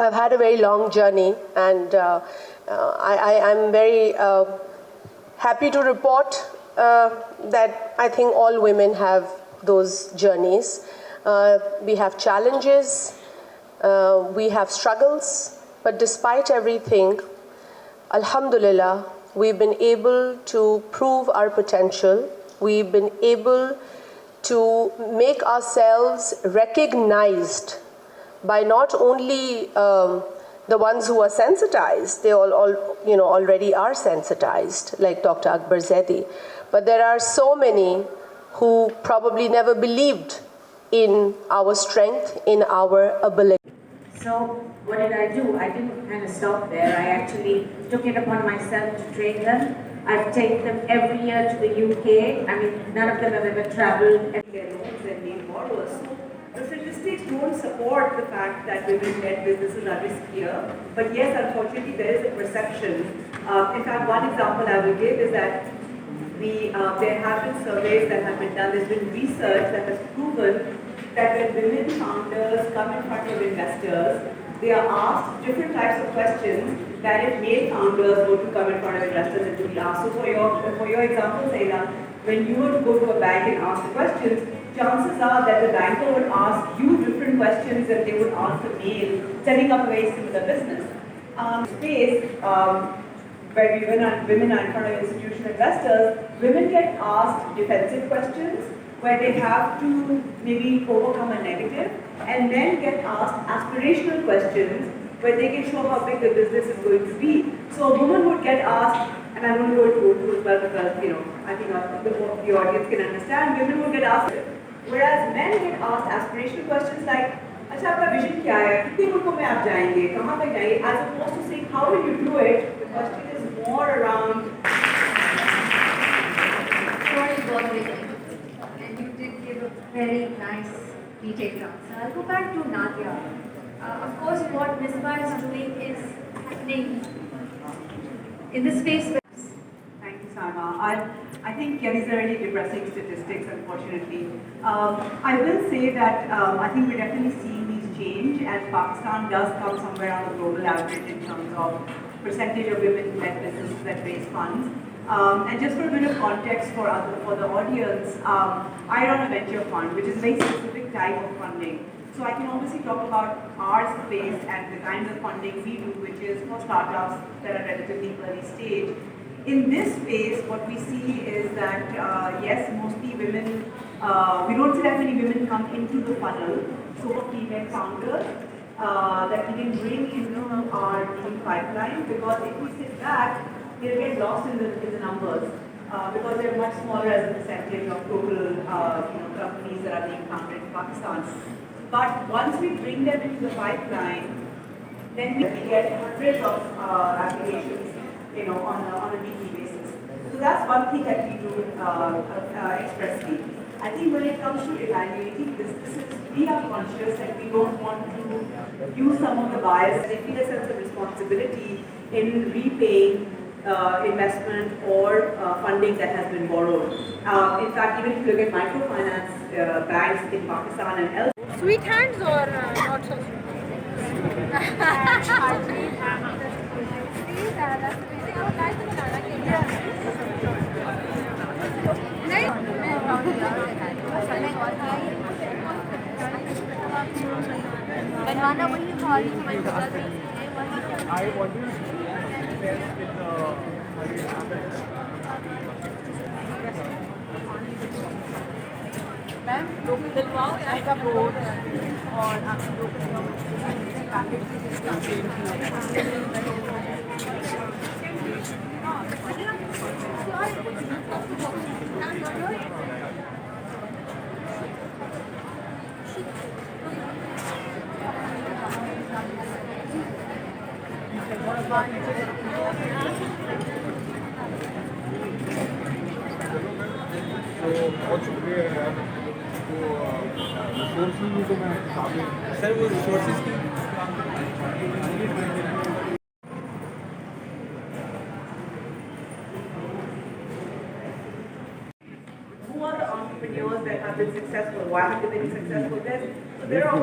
I've had a very long journey, and I'm very happy to report that I think all women have those journeys. We have challenges, we have struggles, but despite everything, Alhamdulillah, we've been able to prove our potential. We've been able to make ourselves recognized by not only the ones who are sensitized, they all already are sensitized, like Dr. Akbar Zaidi, but there are so many who probably never believed in our strength, in our ability. So what did I do? I didn't kind of stop there. I actually took it upon myself to train them. I've taken them every year to the UK. I mean, none of them have ever traveled. Their loans and being borrowers. The statistics don't support the fact that women-led businesses are riskier. But yes, unfortunately, there is a perception. In fact, one example I will give is that there have been surveys that have been done. There's been research that has proven that when women founders come in front of investors, they are asked different types of questions than if male founders were to come in front of investors and to be asked. So for your example, Saima, when you were to go to a bank and ask the questions, chances are that the banker would ask you different questions than they would ask the male, setting up a very similar business. Space where women are in front of institutional investors, women get asked defensive questions where they have to maybe overcome a negative, and then get asked aspirational questions where they can show how big the business is going to be. So a woman would get asked, and I'm going to go to as well because I think the audience can understand, women would get asked, whereas men get asked aspirational questions like, अच्छा आपका vision क्या है? कितने मुल्कों में आप जाएंगे? कहाँ तक जाएंगे? As opposed to saying, how will you do it? The question is more around. Sorry about it. And you did give a very nice detailed answer. I'll go back to Nadia. Of course, what Misbah is doing is happening in the space. Thank you, Saima. I think these are really depressing statistics, unfortunately. I will say that I think we're definitely seeing these change as Pakistan does come somewhere on the global average in terms of percentage of women-led businesses that raise funds. And just for a bit of context for the audience, I run a venture fund, which is a very specific type of funding. So I can obviously talk about our space and the kinds of funding we do, which is for startups that are relatively early stage. In this space, what we see is that, yes, mostly women, we don't see that many women come into the funnel. So for female founders, that we can bring into our deal pipeline, because if we sit back, they'll get lost in the numbers, because they're much smaller as a percentage of total companies that are being founded in Pakistan. But once we bring them into the pipeline, then we get hundreds of applications on a weekly basis. So that's one thing that we do expressly. I think when it comes to evaluating businesses, we are conscious that we don't want to use some of the bias. They feel a sense of responsibility in repaying investment or funding that has been borrowed. In fact, even if you look at microfinance banks in Pakistan and elsewhere. Sweet hands or not so sweet? बनवाना वही खाली I want to share with ma'am local दिलवाओ आपका board और आपकी local बहुत शुक्रिया यार। तो रिसोर्सेज भी तो मैं काफ़ी सर वो रिसोर्सेज की Who are the entrepreneurs that have been successful? Why have they been successful? There are